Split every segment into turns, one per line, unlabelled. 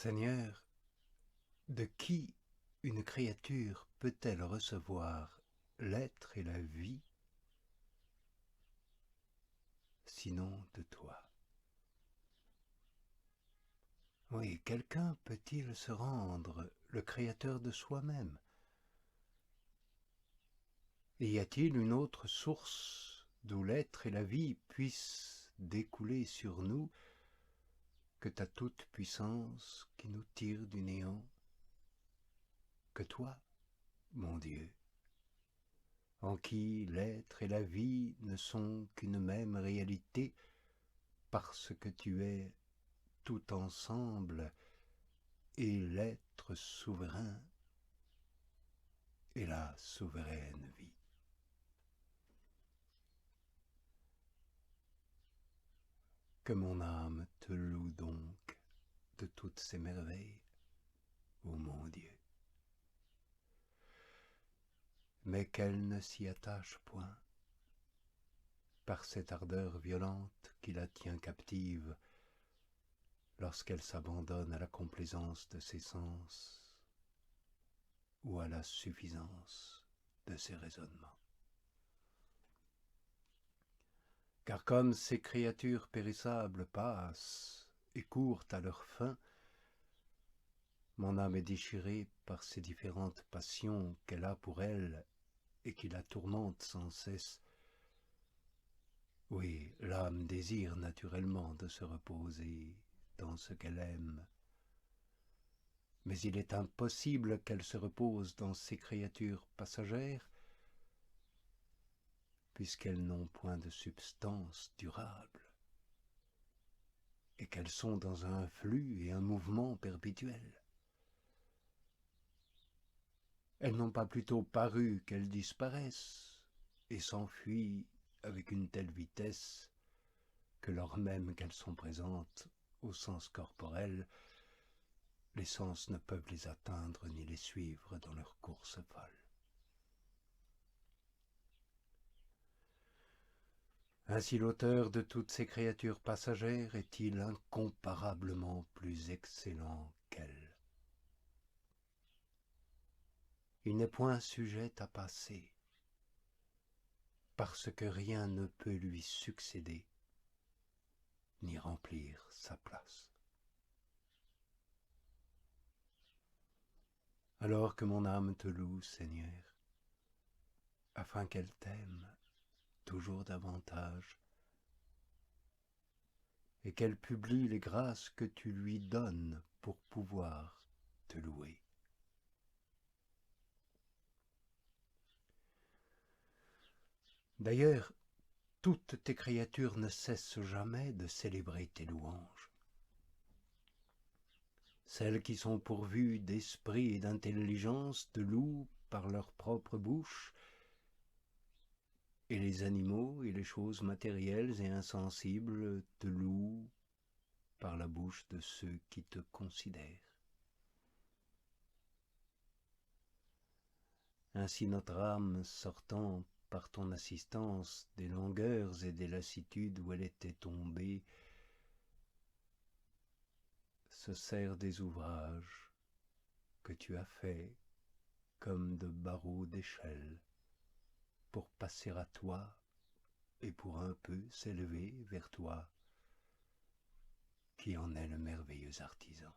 Seigneur, de qui une créature peut-elle recevoir l'être et la vie, sinon de toi? Oui, quelqu'un peut-il se rendre le créateur de soi-même? Et y a-t-il une autre source d'où l'être et la vie puissent découler sur nous que ta toute-puissance qui nous tire du néant? Que toi, mon Dieu, en qui l'être et la vie ne sont qu'une même réalité, parce que tu es tout ensemble et l'être souverain et la souveraine vie. Que mon âme te loue donc de toutes ces merveilles, ô mon Dieu, mais qu'elle ne s'y attache point, par cette ardeur violente qui la tient captive lorsqu'elle s'abandonne à la complaisance de ses sens ou à la suffisance de ses raisonnements. Car comme ces créatures périssables passent et courent à leur fin, mon âme est déchirée par ces différentes passions qu'elle a pour elle et qui la tourmentent sans cesse. Oui, l'âme désire naturellement de se reposer dans ce qu'elle aime, mais il est impossible qu'elle se repose dans ces créatures passagères, puisqu'elles n'ont point de substance durable, et qu'elles sont dans un flux et un mouvement perpétuel. Elles n'ont pas plutôt paru qu'elles disparaissent, et s'enfuient avec une telle vitesse que lors même qu'elles sont présentes au sens corporel, les sens ne peuvent les atteindre ni les suivre dans leur course folle. Ainsi l'auteur de toutes ces créatures passagères est-il incomparablement plus excellent qu'elles. Il n'est point sujet à passer, parce que rien ne peut lui succéder, ni remplir sa place. Alors que mon âme te loue, Seigneur, afin qu'elle t'aime toujours davantage, et qu'elle publie les grâces que tu lui donnes pour pouvoir te louer. D'ailleurs, toutes tes créatures ne cessent jamais de célébrer tes louanges. Celles qui sont pourvues d'esprit et d'intelligence te louent par leur propre bouche, et les animaux et les choses matérielles et insensibles te louent par la bouche de ceux qui te considèrent. Ainsi notre âme, sortant par ton assistance des longueurs et des lassitudes où elle était tombée, se sert des ouvrages que tu as faits comme de barreaux d'échelle pour passer à toi et pour un peu s'élever vers toi, qui en est le merveilleux artisan.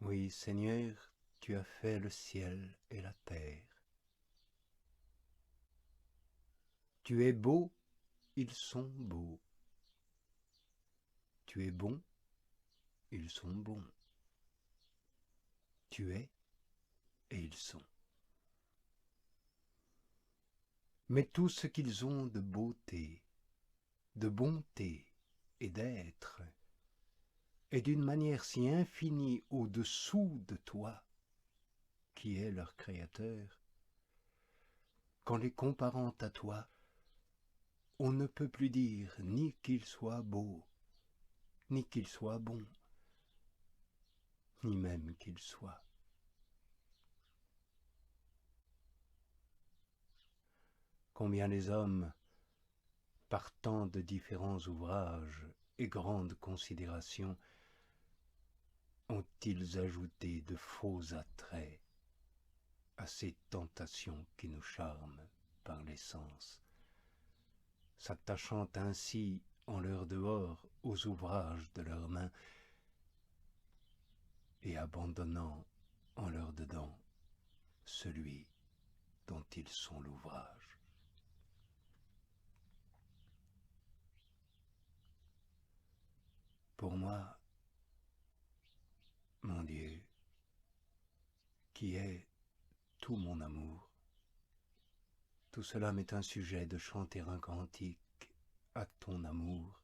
Oui, Seigneur, tu as fait le ciel et la terre. Tu es beau, ils sont beaux. Tu es bon, ils sont bons. Tu es, et ils sont. Mais tout ce qu'ils ont de beauté, de bonté et d'être est d'une manière si infinie au-dessous de toi, qui es leur Créateur, qu'en les comparant à toi, on ne peut plus dire ni qu'ils soient beaux, ni qu'ils soient bons, ni même qu'ils soient. Combien les hommes par tant de différents ouvrages et grandes considérations, ont-ils ajouté de faux attraits à ces tentations qui nous charment par les sens, s'attachant ainsi en leur dehors aux ouvrages de leurs mains et abandonnant en leur dedans celui dont ils sont l'ouvrage. Pour moi, mon Dieu, qui est tout mon amour, tout cela m'est un sujet de chanter un cantique à ton amour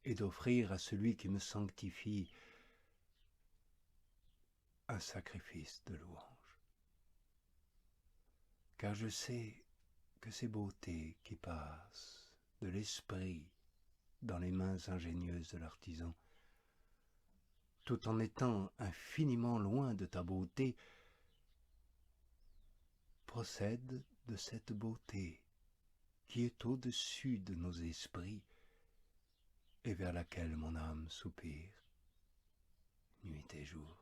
et d'offrir à celui qui me sanctifie un sacrifice de louange. Car je sais que ces beautés qui passent de l'esprit dans les mains ingénieuses de l'artisan, tout en étant infiniment loin de ta beauté, procèdent de cette beauté qui est au-dessus de nos esprits et vers laquelle mon âme soupire, nuit et jour.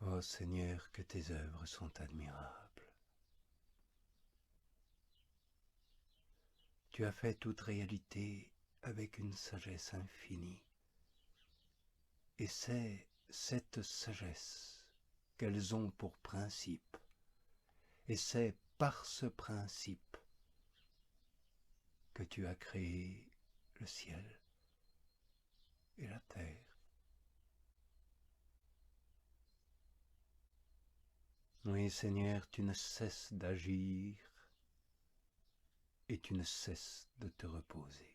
Ô Seigneur, que tes œuvres sont admirables. Tu as fait toute réalité avec une sagesse infinie, et c'est cette sagesse qu'elles ont pour principe, et c'est par ce principe que tu as créé le ciel et la terre. Oui, Seigneur, tu ne cesses d'agir et tu ne cesses de te reposer.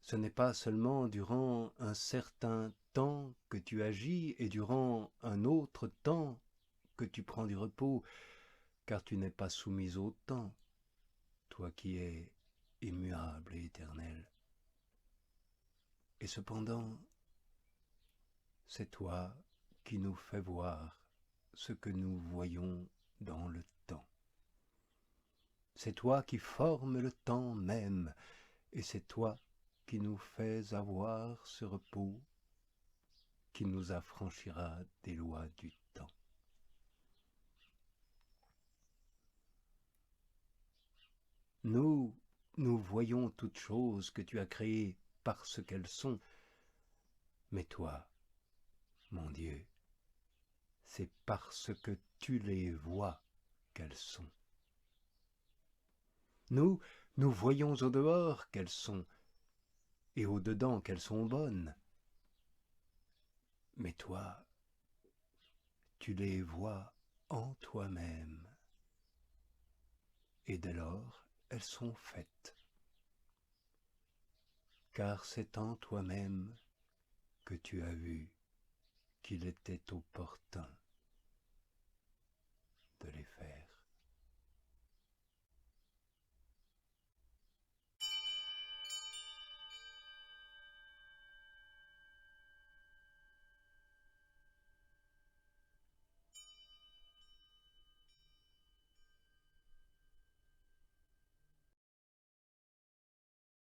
Ce n'est pas seulement durant un certain temps que tu agis et durant un autre temps que tu prends du repos, car tu n'es pas soumis au temps, toi qui es immuable et éternel. Et cependant, c'est toi qui nous fais voir ce que nous voyons dans le temps. C'est toi qui formes le temps même, et c'est toi qui nous fais avoir ce repos qui nous affranchira des lois du temps. Nous voyons toutes choses que tu as créées parce qu'elles sont, mais toi, mon Dieu, c'est parce que tu les vois qu'elles sont. Nous voyons au dehors qu'elles sont, et au dedans qu'elles sont bonnes. Mais toi, tu les vois en toi-même, et dès lors elles sont faites. Car c'est en toi-même que tu as vu qu'il était opportun